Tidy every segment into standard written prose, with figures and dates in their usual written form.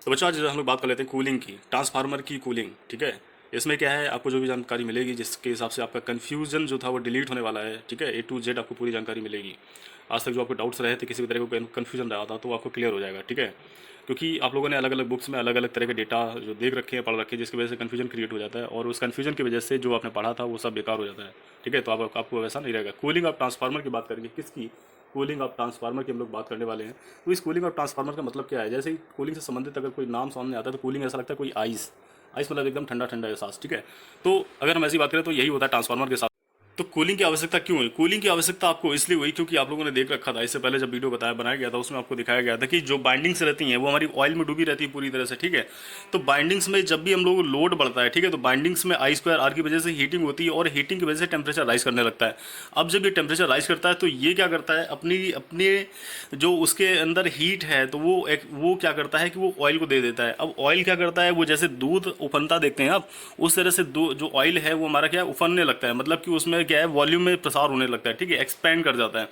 तो बच्चों आज हम लोग बात कर लेते हैं कूलिंग की, ट्रांसफार्मर की कूलिंग। ठीक है, इसमें क्या है, आपको जो भी जानकारी मिलेगी जिसके हिसाब से आपका कन्फ्यूजन जो था वो डिलीट होने वाला है। ठीक है, A to Z आपको पूरी जानकारी मिलेगी। आज तक जो आपको डाउट्स रहे थे, किसी भी तरह का कन्फ्यूजन रहा था, तो वो आपको क्लियर हो जाएगा। ठीक है, क्योंकि आप लोगों ने अलग अलग बुक्स में अलग अलग तरह के डेटा जो देख रखे हैं, पढ़ रखे हैं, जिसकी वजह से कन्फ्यूजन क्रिएट हो जाता है, और उस कन्फ्यूजन की वजह से जो आपने पढ़ा था वो सब बेकार हो जाता है। ठीक है, तो आपको वैसा नहीं रहेगा। कूलिंग ऑफ ट्रांसफार्मर की बात करेंगे, किसकी? कूलिंग ऑफ ट्रांसफार्मर की हम लोग बात करने वाले हैं। तो इस कूलिंग ऑफ ट्रांसफार्मर का मतलब क्या है? जैसे ही कूलिंग से संबंधित अगर कोई नाम सामने आता है तो कूलिंग ऐसा लगता है कोई आइस। आइस मतलब एकदम ठंडा ठंडा एहसास। ठीक है, तो अगर हम ऐसी बात करें तो यही होता है ट्रांसफार्मर के साथ। तो कूलिंग की आवश्यकता क्यों हुई? कूलिंग की आवश्यकता आपको इसलिए हुई क्योंकि आप लोगों ने देख रखा था, इससे पहले जब वीडियो बनाया गया था उसमें आपको दिखाया गया था कि जो बाइंडिंग्स रहती हैं वो हमारी ऑयल में डूबी रहती है पूरी तरह से। ठीक है, तो बाइंडिंग्स में जब भी हम लोग लोड बढ़ता है, ठीक है, तो बाइंडिंग्स में I2R की वजह से हीटिंग होती है, और हीटिंग की वजह से टेम्परेचर राइज करने लगता है। अब जब ये टेम्परेचर राइज करता है तो ये क्या करता है, अपनी अपने जो उसके अंदर हीट है तो वो क्या करता है कि वो ऑयल को दे देता है। अब ऑयल क्या करता है, वो जैसे दूध उफनता देखते हैं आप, उस तरह से जो ऑयल है वो हमारा क्या है, उफनने लगता है। मतलब कि उसमें क्या है, वॉल्यूम में प्रसार होने लगता है। ठीक है, एक्सपेंड कर जाता है।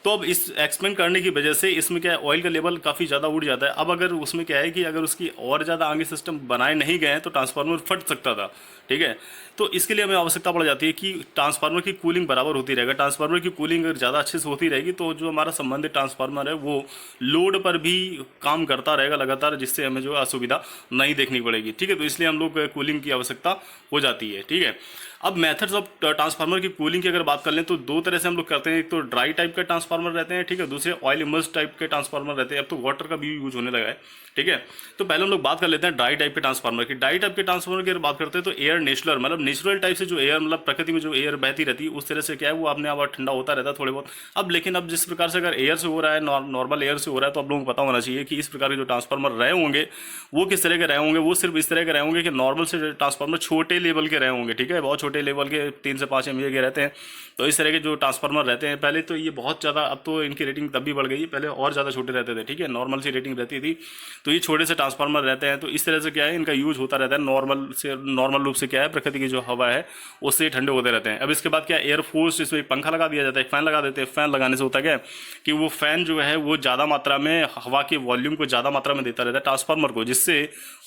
तो अब इस एक्सपेंड करने की वजह से इसमें क्या है, ऑयल का लेवल काफ़ी ज़्यादा उड़ जाता है। अब अगर उसमें क्या है कि अगर उसकी और ज़्यादा आगे सिस्टम बनाए नहीं गए हैं तो ट्रांसफार्मर फट सकता था। ठीक है, तो इसके लिए हमें आवश्यकता पड़ जाती है कि ट्रांसफार्मर की कूलिंग बराबर होती रहेगा। ट्रांसफार्मर की कूलिंग अगर ज़्यादा अच्छे से होती रहेगी तो जो हमारा संबंधित ट्रांसफार्मर है वो लोड पर भी काम करता रहेगा लगातार, जिससे हमें जो असुविधा नहीं देखनी पड़ेगी। ठीक है, तो इसलिए हम लोग कूलिंग की आवश्यकता हो जाती है। ठीक है, अब मेथड्स ऑफ ट्रांसफार्मर की कूलिंग की अगर बात कर लें तो दो तरह से हम लोग करते हैं। एक तो ड्राई टाइप के ट्रांसफार्मर रहते हैं, ठीक है, दूसरे ऑयल इमर्स टाइप के ट्रांसफार्मर रहते हैं। अब तो वाटर का भी यूज होने लगा है। ठीक है, तो पहले हम लोग बात कर लेते हैं ड्राई टाइप के ट्रांसफार्मर की। ड्राई टाइप के ट्रांसफार्मर की अगर बात करते हैं तो एयर नेचुरल, मतलब नेचुरल टाइप से जो एयर, मतलब प्रकृति में जो एयर बहती रहती है उस तरह से क्या है, वो अपने आप ठंडा होता रहता है थोड़े बहुत। अब लेकिन अब जिस प्रकार से अगर एयर से हो रहा है, नॉर्मल एयर से हो रहा है, तो आप लोगों को पता होना चाहिए कि इस प्रकार के जो ट्रांसफार्मर रहे होंगे वो किस तरह के रहे होंगे। वो सिर्फ इस तरह के रहे होंगे कि नॉर्मल से ट्रांसफार्मर छोटे लेवल के रहे होंगे। ठीक है, बहुत छोटे लेवल के 3 से 5 MVA के रहते हैं। तो इस तरह के जो ट्रांसफार्मर रहते हैं, पहले तो ये बहुत ज़्यादा, अब तो इनकी रेटिंग तब भी बढ़ गई, पहले और ज़्यादा छोटे रहते थे। ठीक है, नॉर्मल सी रेटिंग रहती थी, तो ये छोटे से ट्रांसफार्मर रहते हैं। तो इस तरह से क्या है, इनका यूज होता रहता है। नॉर्मल रूप से क्या है, प्रकृति की जो हवा है उससे ठंडे होते रहते हैं। अब इसके बाद क्या, एयरफोर्स, इसमें एक पंखा लगा दिया जाता है, एक फैन लगा देते हैं। फैन लगाने से होता क्या है कि वो फैन जो है वो ज़्यादा मात्रा में हवा के वॉल्यूम को ज़्यादा मात्रा में देता रहता है ट्रांसफार्मर को, जिससे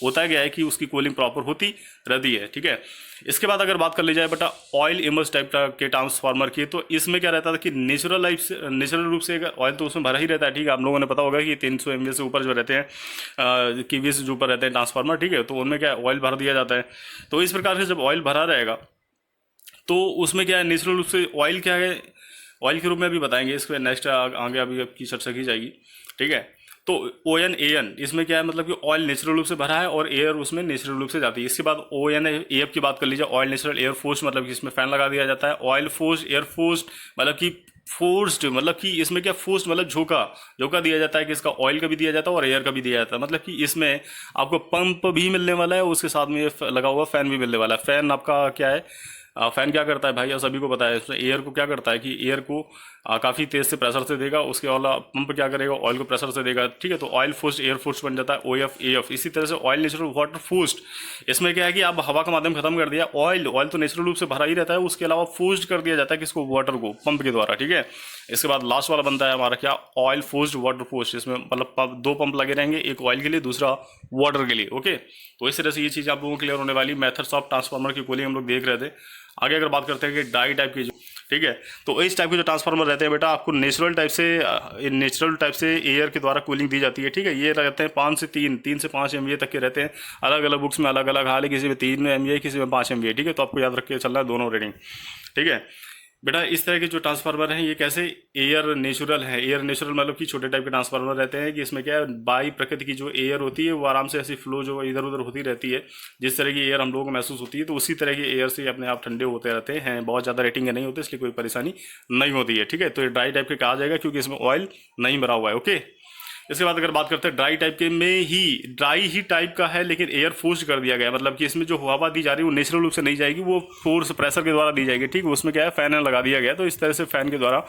होता क्या है कि उसकी कूलिंग प्रॉपर होती रहती है। ठीक है, इसके बाद अगर बात कर ली जाए बेटा ऑयल इमर्स टाइप के ट्रांसफार्मर की, तो इसमें क्या रहता था कि नेचुरल रूप से ऑयल तो उसमें भरा ही रहता है। ठीक है, आप लोगों ने पता होगा कि 300 MVA से ऊपर जो रहते हैं, KVA से जो ऊपर रहते हैं ट्रांसफार्मर, ठीक है, तो उनमें क्या ऑयल भर दिया जाता है। तो इस प्रकार से जब ऑयल भरा रहेगा तो उसमें क्या है, नेचुरल रूप से ऑयल क्या है, ऑयल के रूप में अभी बताएंगे, इसके नेक्स्ट आगे अभी आपकी चर्चा की जाएगी। ठीक है, तो ON AN इसमें क्या है, मतलब कि ऑयल नेचुरल रूप से भरा है और एयर उसमें नेचुरल रूप से जाती है। इसके बाद ON AF की बात कर लीजिए, ऑयल नेचुरल एयर फोर्स, मतलब कि इसमें फैन लगा दिया जाता है। ऑयल फोर्स, एयर फोर्स, मतलब कि फोर्स्ड, मतलब कि इसमें क्या, फोर्स्ड मतलब झोंका झोंका दिया जाता है कि इसका ऑयल का भी दिया जाता है और एयर का भी दिया जाता है। मतलब कि इसमें आपको पंप भी मिलने वाला है, उसके साथ में ये लगा हुआ फैन भी मिलने वाला है। फैन आपका क्या है, फैन क्या करता है भाई, और सभी को पता है, इसमें एयर को क्या करता है कि एयर को काफ़ी तेज से प्रेशर से देगा, उसके अलावा पंप क्या करेगा, ऑयल को प्रेशर से देगा। ठीक है, तो ऑयल फोर्स्ड एयर फोर्स बन जाता है OF AF। इसी तरह से ऑयल नेचुरल वाटर फोर्स्ड, इसमें क्या है कि आप हवा का माध्यम खत्म कर दिया, ऑयल तो नेचुरल रूप से भरा ही रहता है, उसके अलावा फोर्स्ड कर दिया जाता है किसको, वाटर को, पंप के द्वारा। ठीक है, इसके बाद लास्ट वाला बनता है हमारा क्या, ऑयल फोर्स्ड वाटर फोर्स। इसमें मतलब 2 पंप लगे रहेंगे, एक ऑयल के लिए दूसरा वाटर के लिए। ओके, तो इस तरह से ये चीज़ आप लोगों को क्लियर होने वाली। मेथड्स ऑफ ट्रांसफार्मर की कूलिंग हम लोग देख रहे थे। आगे अगर बात करते हैं कि डाई टाइप की, ठीक है, तो इस टाइप के जो ट्रांसफार्मर रहते हैं बेटा, आपको नेचुरल टाइप से एयर के द्वारा कूलिंग दी जाती है। ठीक है, ये रहते हैं 3 से 5 MVA तक के रहते हैं। अलग अलग बुक्स में अलग अलग हाल है, किसी में 3 MVA, किसी में 5 MVA। ठीक है, तो आपको याद रख के चलना है दोनों रेटिंग। ठीक है बेटा, इस तरह के जो ट्रांसफार्मर हैं ये कैसे, एयर नेचुरल है। एयर नेचुरल मतलब कि छोटे टाइप के ट्रांसफार्मर रहते हैं कि इसमें क्या है, बाई प्रकृति की जो एयर होती है वो आराम से ऐसी फ्लो जो इधर उधर होती रहती है, जिस तरह की एयर हम लोगों को महसूस होती है, तो उसी तरह की एयर से अपने आप ठंडे होते रहते हैं। बहुत ज़्यादा रेटिंग नहीं होती, इसलिए कोई परेशानी नहीं होती है। ठीक है, तो ये ड्राई टाइप के कहा जाएगा क्योंकि इसमें ऑयल नहीं भरा हुआ है। ओके, इसके बाद अगर बात करते हैं ड्राई टाइप के में ही, ड्राई ही टाइप का है लेकिन एयर फोर्स कर दिया गया, मतलब कि इसमें जो हवा दी जा रही है वो नेचुरल रूप से नहीं जाएगी, वो फोर्स प्रेशर के द्वारा दी जाएगी। ठीक है, उसमें क्या है, फैन लगा दिया गया, तो इस तरह से फैन के द्वारा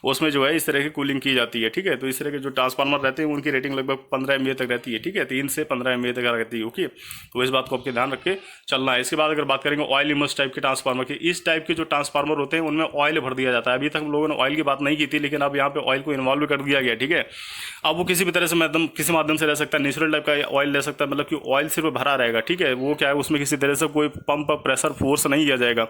उसमें जो है इस तरह की कूलिंग की जाती है। ठीक है, तो इस तरह के जो ट्रांसफार्मर रहते हैं उनकी रेटिंग लगभग 15 MVA तक रहती है। ठीक है, 3 से 15 MVA तक रहती है। ओके, तो इस बात को आपके ध्यान रख के चलना है। इसके बाद अगर बात करेंगे ऑयल इमर्स टाइप के ट्रांसफार्मर की, इस टाइप के जो ट्रांसफार्मर होते हैं उनमें ऑयल भर दिया जाता है। अभी तक हम लोगों ने ऑयल की बात नहीं की थी, लेकिन अब यहाँ पे ऑयल को इन्वॉल्व कर दिया गया। ठीक है, अब वो किसी भी तरह से किसी माध्यम से रह सकता है, नेचुरल टाइप का ऑयल ले सकता है, मतलब कि ऑयल सिर्फ भरा रहेगा, ठीक है। वो क्या है, उसमें किसी तरह से कोई पंप प्रेशर फोर्स नहीं किया जाएगा,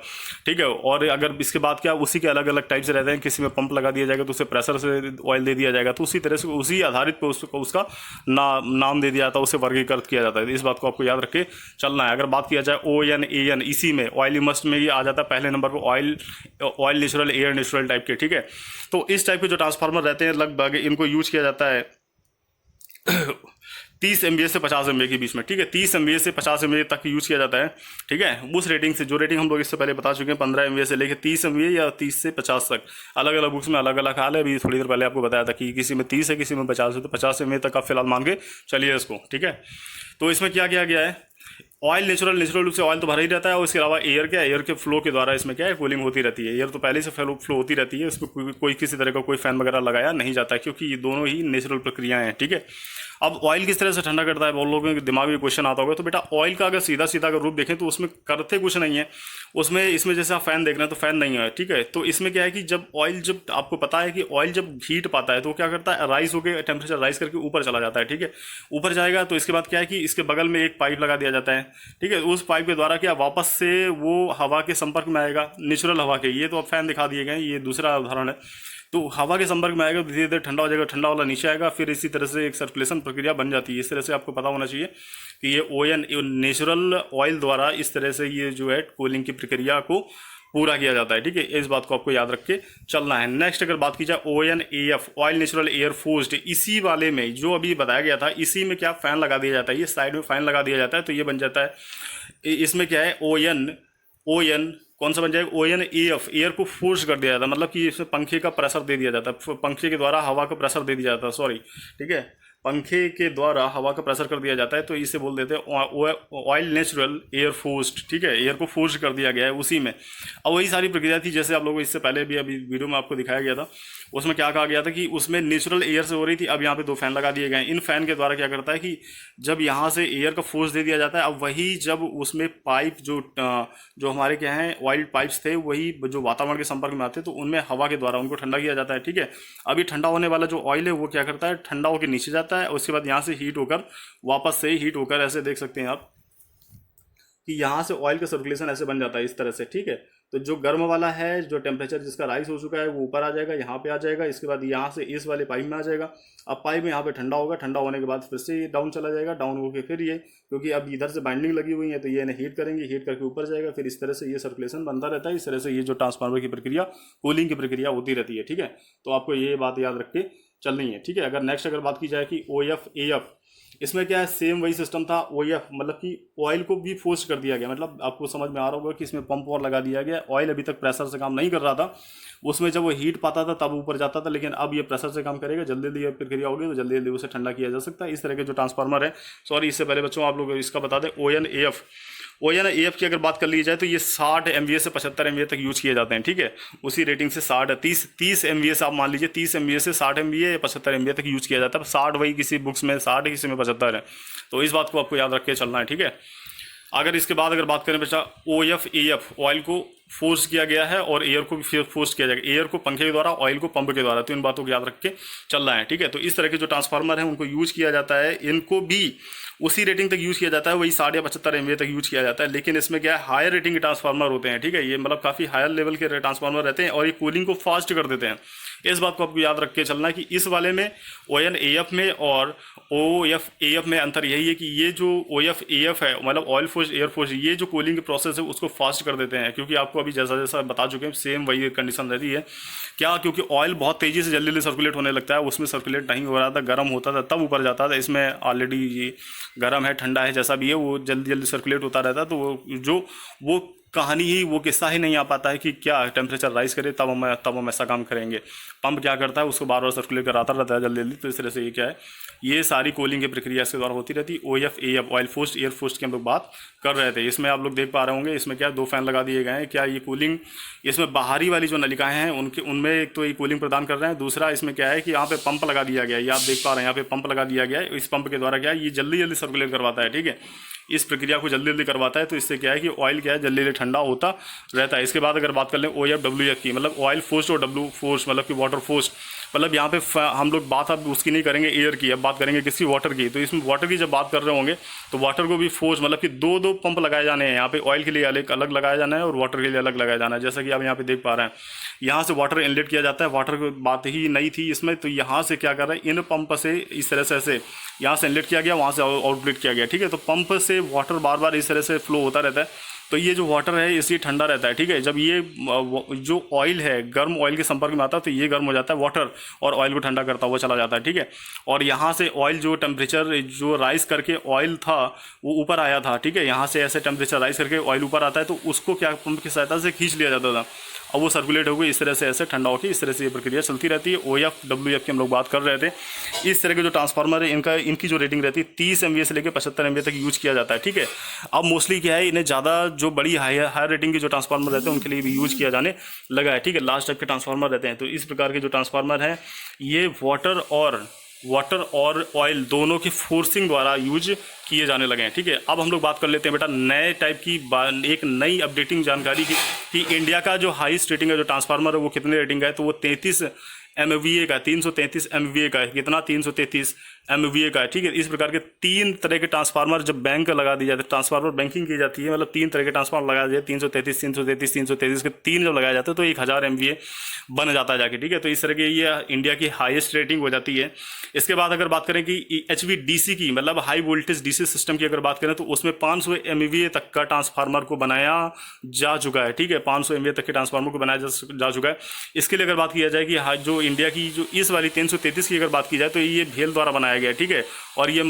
ठीक है। और अगर इसके बाद क्या उसी के अलग अलग टाइप से रहते हैं, किसी में पंप लगा दिया जाएगा तो उसे प्रेशर से ऑयल दे दिया जाएगा, तो उसी तरह से उसी आधारित पर उसका नाम दे दिया जाता है, उसे वर्गीकृत किया जाता है। इस बात को आपको याद रख के चलना है। अगर बात किया जाए ON AN, इसी में ऑयल मस्ट में ये आ जाता है पहले नंबर पर, oil natural, air natural type के, ठीक है। तो इस टाइप के जो ट्रांसफार्मर रहते हैं लगभग इनको यूज किया जाता है 30 MVA से 50 MVA के बीच में, ठीक है। 30 MVA से 50 MVA तक यूज किया जाता है, ठीक है। उस रेटिंग से, जो रेटिंग हम लोग इससे पहले बता चुके हैं 15 MVA से लेकर 30 MVA या 30 से 50 तक, अलग अलग बुक्स में अलग अलग हाल है। अभी थोड़ी देर पहले आपको बताया था कि किसी में 30 है, किसी में 50 है, तो 50 MVA तक आप फिलहाल मान के चलिए इसको, ठीक है। तो इसमें क्या किया गया है, ऑयल नेचुरल रूप से ऑयल तो भरा ही रहता है, और इसके अलावा एयर के फ्लो के द्वारा इसमें क्या है, कूलिंग होती रहती है। एयर तो पहले से फ्लो होती रहती है, इसमें कोई किसी तरह का कोई फैन वगैरह लगाया नहीं जाता है, क्योंकि ये दोनों ही नेचुरल प्रक्रियाएं हैं, ठीक है। अब ऑयल किस तरह से ठंडा करता है, बहुत लोगों के दिमाग में क्वेश्चन आता होगा। तो बेटा ऑयल का अगर सीधा सीधा अगर रूप देखें तो उसमें करते कुछ नहीं है, इसमें जैसे आप फैन देख रहे हैं तो फैन नहीं है, ठीक है। तो इसमें क्या है कि जब आपको पता है कि ऑयल जब हीट पाता है तो क्या करता है, राइज होकर टेम्परेचर राइज करके ऊपर चला जाता है, ठीक है। ऊपर जाएगा तो इसके बाद क्या है कि इसके बगल में एक पाइप लगा दिया जाता है, ठीक है। उस पाइप के द्वारा क्या वापस से वो हवा के संपर्क में आएगा, नेचुरल हवा के। ये तो अब फैन दिखा दिए गए, ये दूसरा उदाहरण है। तो हवा के संपर्क में आएगा, धीरे धीरे ठंडा हो जाएगा, ठंडा वाला नीचे आएगा, फिर इसी तरह से एक सर्कुलेशन प्रक्रिया बन जाती है। इस तरह से आपको पता होना चाहिए कि ये ON नेचुरल ऑयल द्वारा इस तरह से ये जो है कूलिंग की प्रक्रिया को पूरा किया जाता है, ठीक है। इस बात को आपको याद रख के चलना है। नेक्स्ट अगर बात की जाए ON AF, oil natural air forced, इसी वाले में जो अभी बताया गया था, इसी में क्या फैन लगा दिया जाता है, ये साइड में फैन लगा दिया जाता है, तो ये बन जाता है, इसमें क्या है ON कौन सा बन जाएगा, ON AF, एयर को फोर्स कर दिया जाता है, मतलब कि इसमें पंखे का प्रेशर दे दिया जाता है, पंखे के द्वारा हवा का प्रेशर दे दिया जाता है, सॉरी, ठीक है, पंखे के द्वारा हवा का प्रेशर कर दिया जाता है, तो इसे बोल देते हैं ऑयल नेचुरल एयर फोर्स्ड, ठीक है। एयर को फोर्स कर दिया गया है उसी में। अब वही सारी प्रक्रिया थी जैसे आप लोगों को इससे पहले भी अभी वीडियो में आपको दिखाया गया था। उसमें क्या कहा गया था कि उसमें नेचुरल एयर से हो रही थी, अब यहाँ पे 2 फैन लगा दिए गए हैं। इन फैन के द्वारा क्या करता है कि जब यहाँ से एयर का फोर्स दे दिया जाता है, अब वही जब उसमें पाइप जो हमारे क्या हैं ऑयल पाइप्स थे, वही जो वातावरण के संपर्क में आते हैं, तो उनमें हवा के द्वारा उनको ठंडा किया जाता है, ठीक है। अभी ठंडा होने वाला जो ऑयल है वो क्या करता है, ठंडा होकर नीचे जाता है, उसके बाद यहाँ से हीट होकर वापस से हीट होकर ऐसे देख सकते हैं आप कि यहाँ से ऑयल का सर्कुलेशन ऐसे बन जाता है इस तरह से, ठीक है। तो जो गर्म वाला है, जो टेम्परेचर जिसका राइज हो चुका है, वो ऊपर आ जाएगा, यहाँ पे आ जाएगा, इसके बाद यहाँ से इस वाले पाइप में आ जाएगा। अब पाइप में यहाँ पे ठंडा होगा, ठंडा होने के बाद फिर से ये डाउन चला जाएगा, डाउन होकर फिर ये, क्योंकि अब इधर से बाइंडिंग लगी हुई है तो ये इन्हें हीट करेंगे, हीट करके ऊपर जाएगा, फिर इस तरह से ये सर्कुलेशन बनता रहता है। इस तरह से ये जो ट्रांसफार्मर की प्रक्रिया, कूलिंग की प्रक्रिया होती रहती है, ठीक है। तो आपको ये बात याद रख के चलनी है, ठीक है। अगर नेक्स्ट अगर बात की जाए कि OF AF, इसमें क्या है, सेम वही सिस्टम था। OF मतलब कि ऑयल को भी फोर्स कर दिया गया, मतलब आपको समझ में आ रहा होगा कि इसमें पंप और लगा दिया गया। ऑयल अभी तक प्रेशर से काम नहीं कर रहा था, उसमें जब वो हीट पाता था तब ऊपर जाता था, लेकिन अब ये प्रेशर से काम करेगा, जल्दी जल्दी ये प्रक्रिया होगी तो जल्दी जल्दी उसे ठंडा किया जा सकता है। इस तरह के जो ट्रांसफार्मर है, सॉरी इससे पहले बच्चों आप लोग इसका बता दें, ON AF की अगर बात कर ली जाए तो ये 60 MVA से 75 MVA तक यूज किए जाते हैं, ठीक है। उसी रेटिंग से 30 MVA से आप मान लीजिए 30 MVA से 60 MVA या 75 MVA तक यूज किया जाता है। 60 वही किसी बुक्स में 60 है, किसी में 75 है, तो इस बात को आपको याद रख के चलना है, ठीक है। अगर इसके बाद अगर बात करें बच्चा OF AF, ऑयल को फोर्स किया गया है और एयर को भी फोर्स किया जाएगा, एयर को पंखे के द्वारा, ऑयल को पंप के द्वारा, तो इन बातों को याद रख के चलना है, ठीक है। तो इस तरह के जो ट्रांसफार्मर हैं उनको यूज किया जाता है, इनको भी उसी रेटिंग तक यूज किया जाता है, वही 60 या 75 MVA तक यूज किया जाता है। लेकिन इसमें क्या है, हायर रेटिंग के ट्रांसफार्मर होते हैं, ठीक है। ये मतलब काफ़ी हायर लेवल के ट्रांसफार्मर रहते हैं और ये कूलिंग को फास्ट कर देते हैं। इस बात को आपको याद रख के चलना है कि इस वाले में ON AF में और OF AF में अंतर यही है कि ये जो OF AF है, मतलब ऑयल फोर्स एयर फोर्स, ये जो कूलिंग के प्रोसेस है उसको फास्ट कर देते हैं, क्योंकि आपको अभी जैसा जैसा बता चुके हैं सेम वही कंडीशन रहती है। क्या, क्योंकि ऑयल बहुत तेज़ी से जल्दी जल्दी सर्कुलेट होने लगता है, उसमें सर्कुलेट नहीं हो रहा था, गर्म होता था तब ऊपर जाता था। इसमें ऑलरेडी ये गर्म है, ठंडा है, जैसा भी है, वो जल्दी जल्दी सर्कुलेट होता रहता है। तो वो कहानी ही, वो किस्सा ही नहीं आ पाता है कि क्या टेम्परेचर राइज करे तब हम ऐसा काम करेंगे। पंप क्या करता है, उसको बार बार सर्कुलेट कराता रहता है जल्दी जल्दी। तो इस तरह से ये क्या है, ये सारी कूलिंग की प्रक्रिया इसके द्वारा होती रहती है। OF AF, oil forced air forced की हम लोग बात कर रहे थे। इसमें आप लोग देख पा रहे होंगे, इसमें क्या 2 फैन लगा दिए गए हैं। क्या ये कूलिंग, इसमें बाहरी वाली जो नलिकाएं हैं उनमें एक तो ये कूलिंग प्रदान कर रहे हैं, दूसरा इसमें क्या है कि यहाँ पे पंप लगा दिया गया है। ये आप देख पा रहे हैं, यहाँ पे पंप लगा दिया गया है। इस पंप के द्वारा क्या है, ये जल्दी जल्दी सर्कुलेट करवाता है, ठीक है। इस प्रक्रिया को जल्दी जल्दी करवाता है, तो इससे क्या है कि ऑयल क्या है, जल्दी जल्दी ठंडा होता रहता है। इसके बाद अगर बात कर लें OF WF की, मतलब ऑयल फोर्स्ड और W फोर्स मतलब कि वाटर फोर्स, मतलब यहाँ पे हम लोग बात अब उसकी नहीं करेंगे एयर की, अब बात करेंगे किसी वाटर की। तो इसमें वाटर की जब बात कर रहे होंगे तो वाटर को भी फोर्स मतलब कि दो दो पंप लगाए जाने हैं यहाँ पे, ऑयल के लिए अलग अलग लगाया जाना है और वाटर के लिए अलग लगाया जाना है। जैसा कि आप यहाँ पे देख पा रहे हैं, यहाँ से वाटर इनलेट किया जाता है, वाटर की बात ही नहीं थी इसमें। तो यहाँ से क्या कर रहा है, इन पंप से इस तरह से ऐसे यहाँ से इनलेट किया गया, वहाँ से आउटलेट किया गया, ठीक है। तो पंप से वाटर बार बार इस तरह से फ्लो होता रहता है। तो ये जो वाटर है इसलिए ठंडा रहता है, ठीक है। जब ये जो ऑयल है गर्म ऑयल के संपर्क में आता है तो ये गर्म हो जाता है वाटर, और ऑयल को ठंडा करता हुआ चला जाता है, ठीक है। और यहाँ से ऑयल जो टेम्परेचर जो राइज करके ऑयल था वो ऊपर आया था, ठीक है। यहाँ से ऐसे टेम्परेचर राइज करके ऑयल ऊपर आता है तो उसको क्या पंप की सहायता से खींच लिया जाता था। अब वो सर्कुलेट हो गई इस तरह से, ऐसे ठंडा होकर इस तरह से ये प्रक्रिया चलती रहती है। OF WF की हम लोग बात कर रहे थे। इस तरह के जो ट्रांसफार्मर है इनकी जो रेटिंग रहती है 30 MVA से लेकर 75 MVA तक यूज किया जाता है, ठीक है। अब मोस्टली क्या है, इन्हें ज़्यादा जो बड़ी हाई रेटिंग के जो ट्रांसफार्मर रहते हैं उनके लिए भी यूज किया जाने लगा है, ठीक है। लार्ज टाइप के ट्रांसफार्मर रहते हैं। तो इस प्रकार के जो ट्रांसफार्मर हैं ये वाटर और ऑयल दोनों की फोर्सिंग द्वारा यूज किए जाने लगे हैं, ठीक है। अब हम लोग बात कर लेते हैं बेटा नए टाइप की एक नई अपडेटिंग जानकारी की कि इंडिया का जो हाईएस्ट रेटिंग है जो ट्रांसफार्मर है वो कितने रेटिंग का है। तो वो 33 MVA का, 333 MVA का है। कितना? 333 MVA का है, ठीक है। इस प्रकार के 3 तरह के ट्रांसफार्मर जब बैंक लगा दी जाती है, ट्रांसफार्मर बैंकिंग की जाती है, मतलब 3 तरह के ट्रांसफार्मर लगा दिए, 333 333 333 के 3 जब लगाए जाते हैं तो 1000 MVA बन जाता है जाके, ठीक है। तो इस तरह की ये इंडिया की हाईएस्ट रेटिंग हो जाती है। इसके बाद अगर बात करें कि HVDC की, मतलब हाई वोल्टेज DC सिस्टम की अगर बात करें तो उसमें 500 MVA तक का ट्रांसफार्मर को बनाया जा चुका है, ठीक है। 500 MVA तक के ट्रांसफार्मर को बनाया जा चुका है। इसके लिए अगर बात किया जाए कि जो इंडिया की जो इस वाली 333 की अगर बात की जाए तो ये भेल द्वारा बनाया गया है, ठीक है। और ये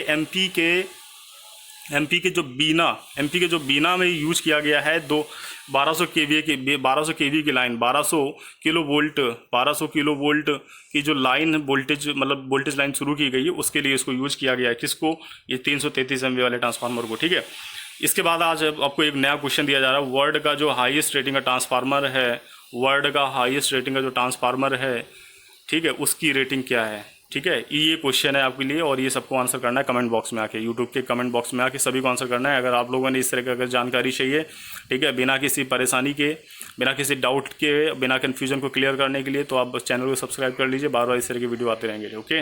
MP के जो बीना में यूज किया गया है 1200 kV की लाइन, 1200 किलो वोल्ट की जो लाइन वोल्टेज लाइन शुरू की गई है उसके लिए इसको यूज किया गया है। किसको? ये 333 MVA वाले ट्रांसफार्मर को, ठीक है। इसके बाद आज आपको एक नया क्वेश्चन दिया जा रहा है। वर्ल्ड का जो हाईएस्ट रेटिंग का ट्रांसफार्मर है, ठीक है, उसकी रेटिंग क्या है, ठीक है। ये क्वेश्चन है आपके लिए और ये सबको आंसर करना है कमेंट बॉक्स में आके, यूट्यूब के कमेंट बॉक्स में आके सभी को आंसर करना है। अगर आप लोगों ने इस तरह की अगर जानकारी चाहिए, ठीक है, बिना किसी परेशानी के, बिना किसी डाउट के, बिना कन्फ्यूजन को क्लियर करने के लिए, तो आप चैनल को सब्सक्राइब कर लीजिए। बार बार इस तरह की वीडियो आते रहेंगे, ओके।